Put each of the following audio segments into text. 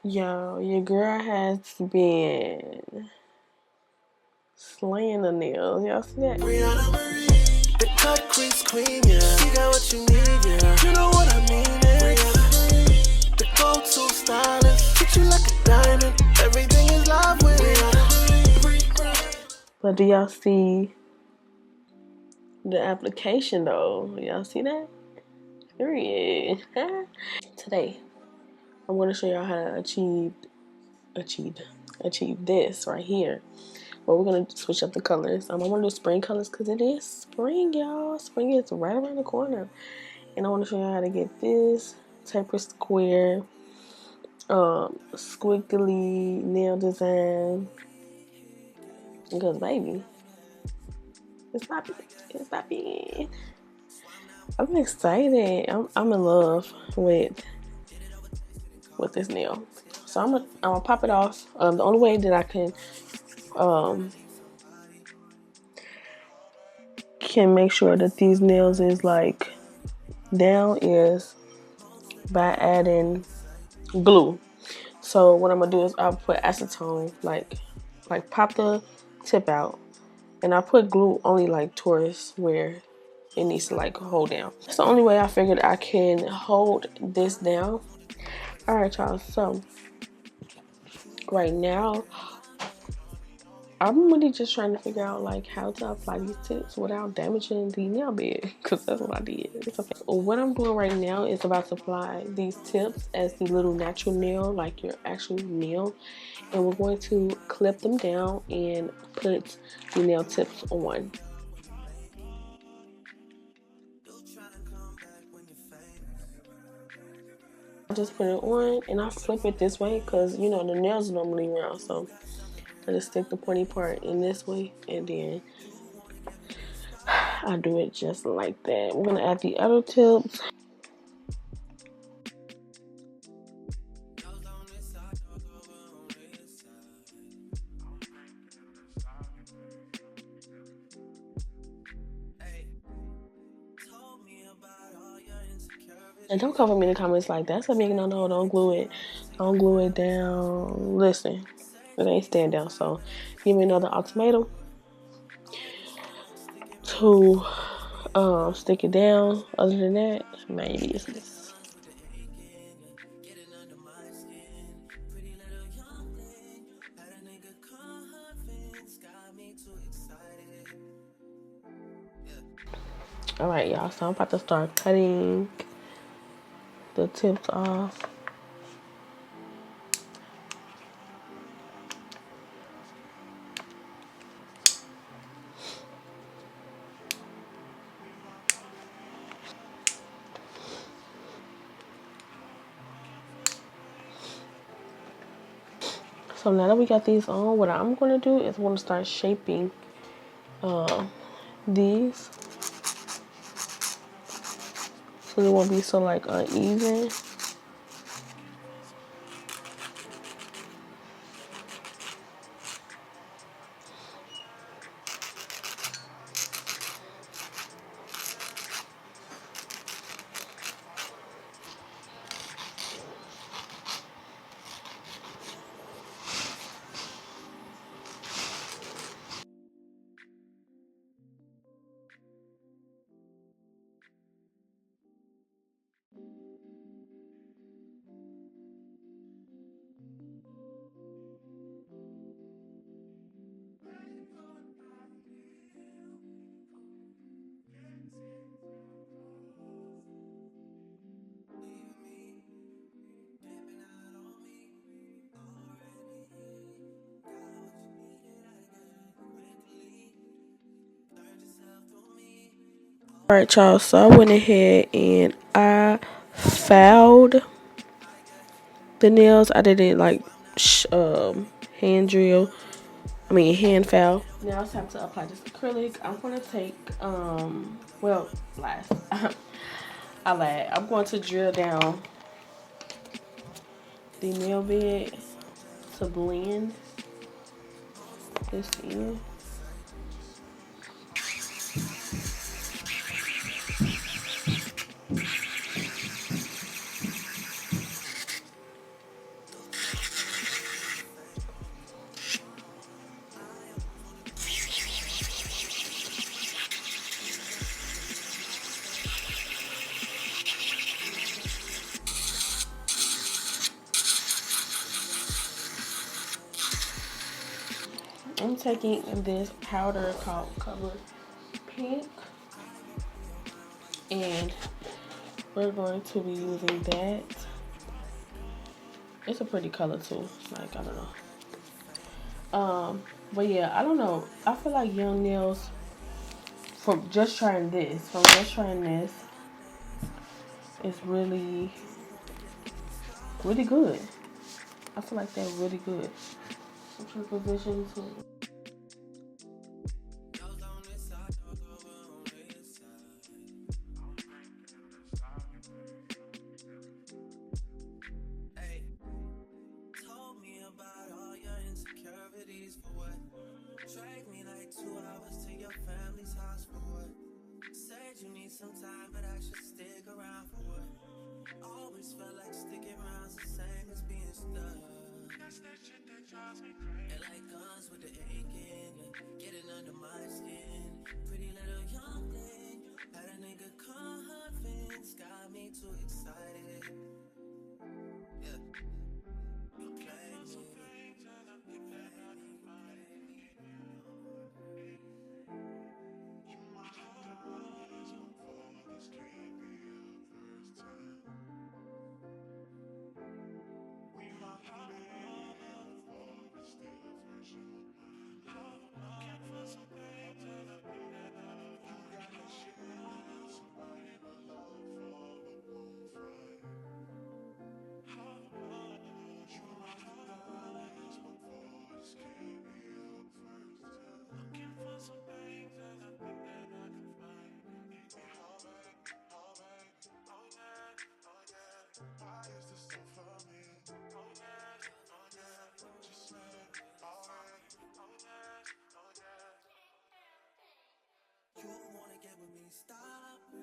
Yo, your girl has been slaying the nails. Y'all see that? The cut crease queen, yeah. She got what you need, yeah. You know what I mean, the go-to stylist. Treat you like a diamond. Everything is love with But do y'all see the application though? Y'all see that? Period. Today, I'm going to show y'all how to achieve this right here. But we're going to switch up the colors. I want to do spring colors because it is spring, y'all. Spring is right around the corner. And I want to show you how to get this type of square, squiggly nail design. Because baby, it's popping. It's popping. I'm excited. I'm in love with this nail. So I'm gonna pop it off. The only way that I can make sure that these nails is like down is by adding glue. So what I'm gonna do is I'll put acetone, like pop the tip out, and I put glue only like towards where it needs to like hold down. That's the only way I figured I can hold this down. All right, y'all. So right now, I'm really just trying to figure out like how to apply these tips without damaging the nail bed, because that's what I did. It's okay. What I'm doing right now is about to apply these tips as the little natural nail, like your actual nail, and we're going to clip them down and put the nail tips on. I just put it on and I flip it this way because you know the nails are normally round, so I just stick the pointy part in this way and then I do it just like that. We're gonna add the other tips. And don't come for me in the comments like that's a big no, don't glue it. Don't glue it down. Listen, it ain't staying down, so give me another ultimatum to stick it down. Other than that, mind your business. Alright, y'all, so I'm about to start cutting the tips off. So now that we got these on, what I'm going to do is I'm going to start shaping these so they won't be so like uneven. Alright, y'all, so I went ahead and I filed the nails. I didn't like hand drill. Hand file. Now it's time to apply this acrylic. I'm going to take, well, last. I lied. I'm going to drill down the nail bed to blend this in. I'm taking this powder called Cover Pink, and we're going to be using that. It's a pretty color too. Like, I don't know. But yeah, I don't know. I feel like young nails from just trying this, is really, really good. I feel like they're really good. Central position too. Drag me like 2 hours to your family's house for what? Said you need some time, but I should stick around for what? Always felt like sticking around's the same as being stuck. That's that shit that drives me crazy. And like guns with the aching, getting under my skin. Pretty little young thing, had a nigga convinced, got me too excited. Yeah, you play me. You wanna get with me, stop it.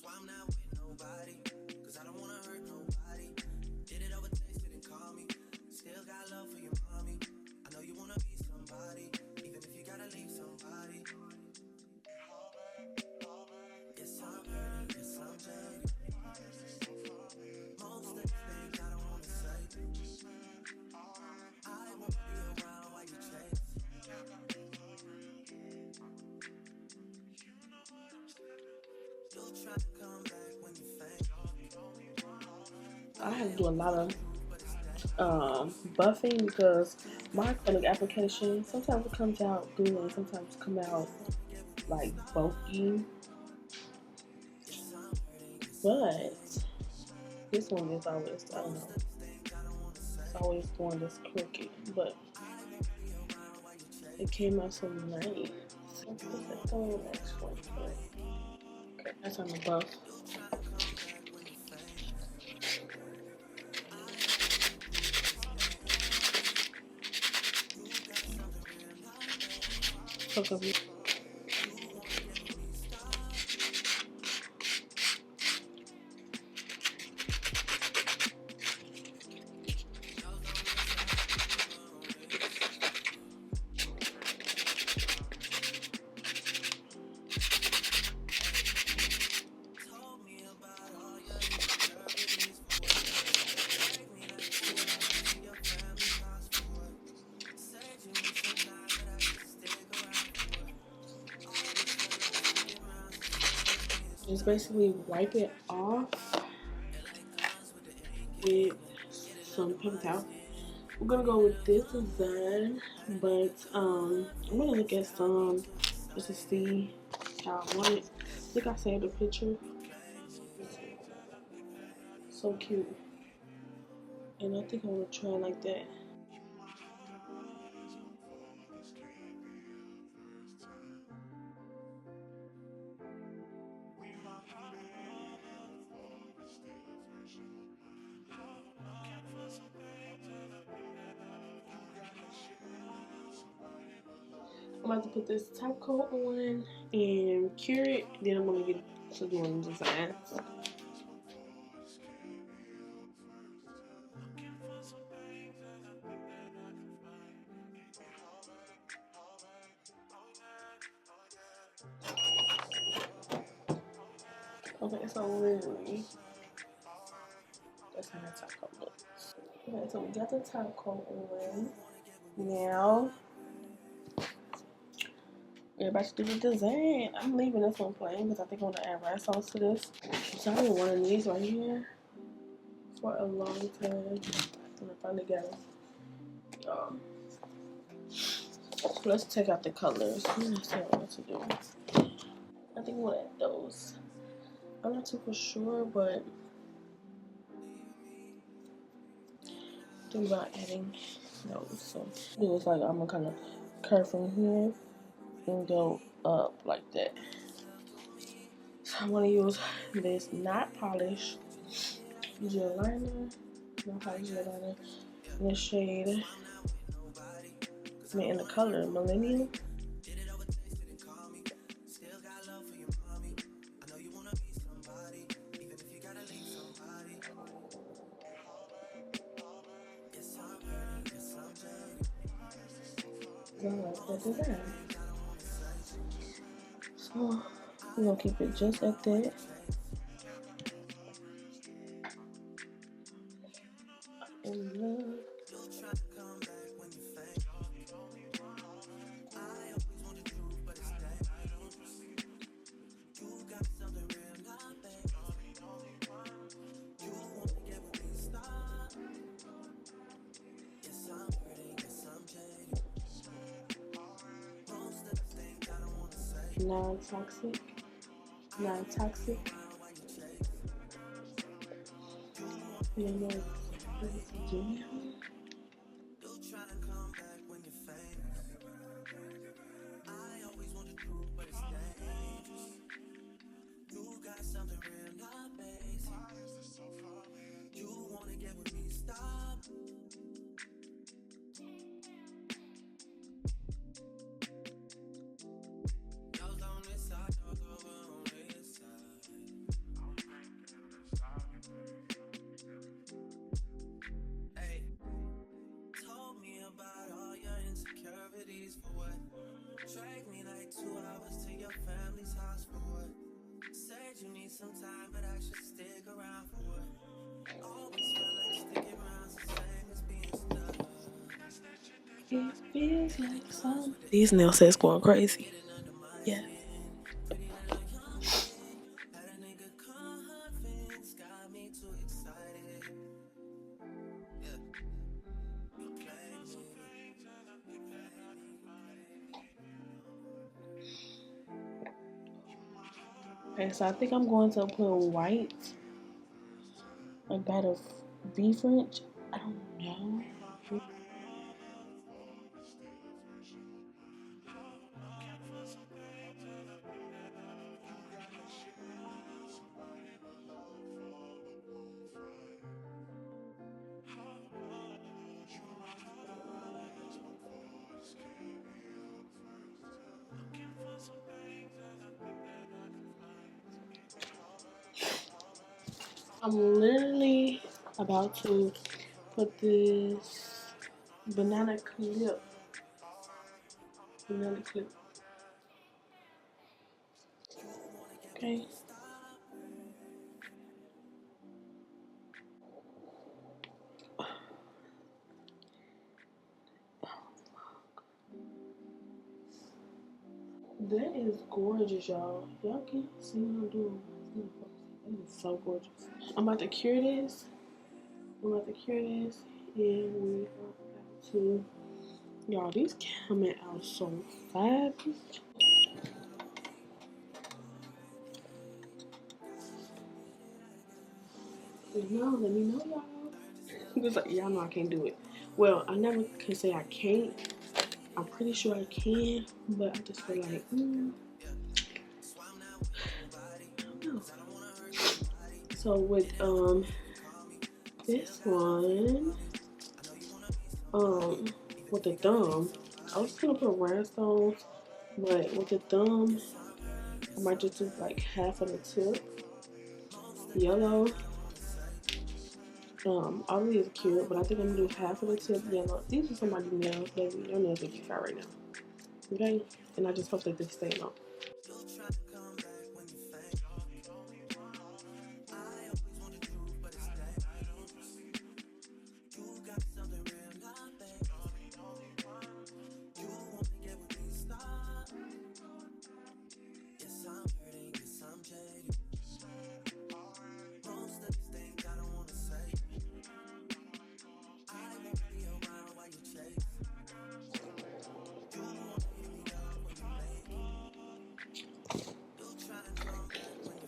I'm not with nobody, cause I don't wanna hurt nobody. Did it over text, didn't call me. Still got love for your mommy. I know you wanna be somebody, even if you gotta leave somebody. Yes, I'm hurting, yes, I'm jaded. Most of the things I don't wanna say. I won't be around while you chase. You'll try to come back when you faint. I have to do a lot of buffing because my acrylic application sometimes it comes out good and sometimes it comes out like bulky. But this one is always, I don't know, it's always going this crooked. But it came out so nice. What's that going actually? Okay, that's on the buff. Hook up. Just basically wipe it off with some paper towel. We're gonna go with this design, but I'm gonna look at some just to see how I want it. I think I saved a picture. So cute. And I think I'm gonna try like that. I'm about to put this top coat on and cure it. Then I'm gonna get to doing the designs. Okay, so literally, that's how that top coat looks. Okay, so we got the top coat on. Now, we're about to do the design. I'm leaving this one plain because I think I want to add red sauce to this. So I've been wanting these right here for a long time. And I finally got them. So let's take out the colors. I'm not sure what to do. I think we'll add those. I'm not super sure, but I think about adding those. So do is like I'm gonna kind of curve from here and go up like that. So I'm gonna use this not polished gel liner, not polished gel liner in the shade, in the color Millennium. I like that design. So we're gonna keep it just at that. And non-toxic. And then You need some time, but I should stick around for what? Always felt like sticking around, the same as being stuck. It feels like some. these nail sets going crazy. Yeah. Okay, so I think I'm going to put white, like that of beef French. I don't know. I'm literally about to put this banana clip. Okay. That is gorgeous, y'all. Y'all can't see what I'm doing. That is so gorgeous. I'm about to cure this. And we are about to. Y'all, these coming out so fast. Let me know, y'all. Because like, y'all know I can't do it. Well, I never can say I can't. I'm pretty sure I can, but I just feel like, I don't know. So with this one, with the thumb, I was gonna put rhinestones, But with the thumb, I might just do like half of the tip, yellow. All of these are cute, but I think I'm gonna do half of the tip yellow. These are somebody's nails, baby. Your nails are cute right now. Okay? And I just hope that they stay long.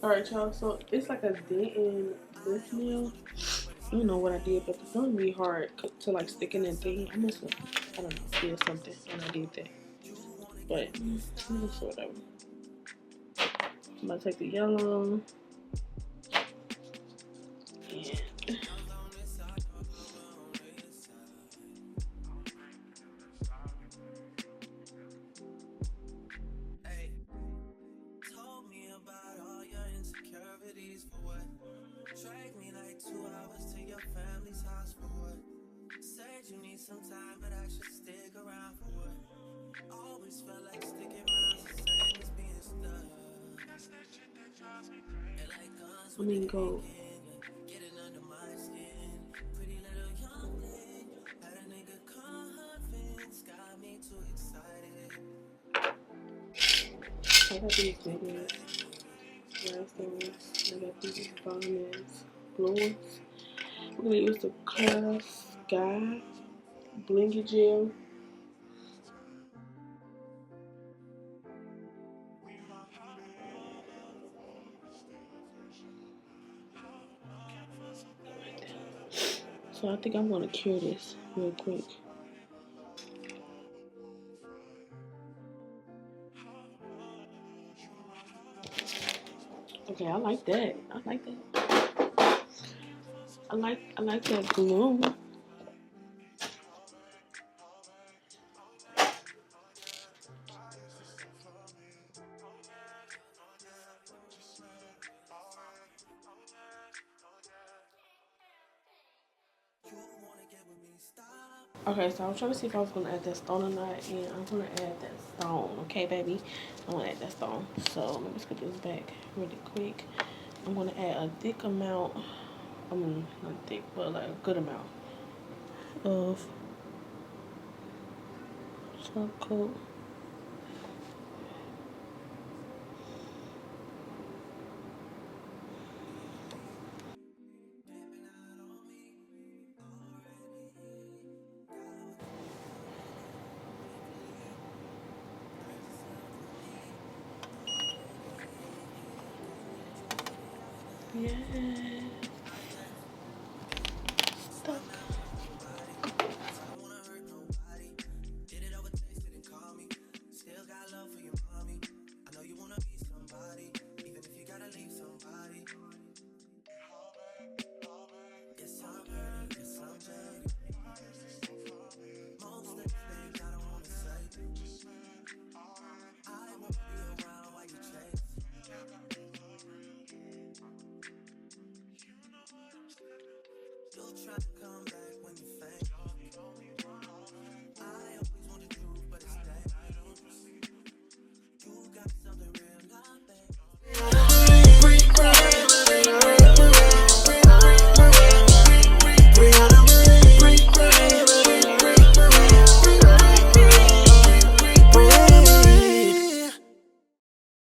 Alright, y'all. So it's like a dent in this nail. I don't know what I did, but it's gonna be hard to like stick in that thing. I must have, I don't know, did something when I did that. But it's whatever. I'm gonna take the yellow. And I mean, go. I got these big ones, last ones. I got these bottom ones, blue ones. We're gonna use the Class Sky Blingy Gel. So I think I'm gonna cure this real quick. Okay, I like that. I like that. I like that glue. Okay, so I was trying to see if I was gonna add that stone or not, and I'm gonna add that stone. Okay, baby, I'm gonna add that stone. So let me just put this back really quick. I'm gonna add a thick amount. I mean, not thick, but like a good amount of top coat. Yeah. Stop.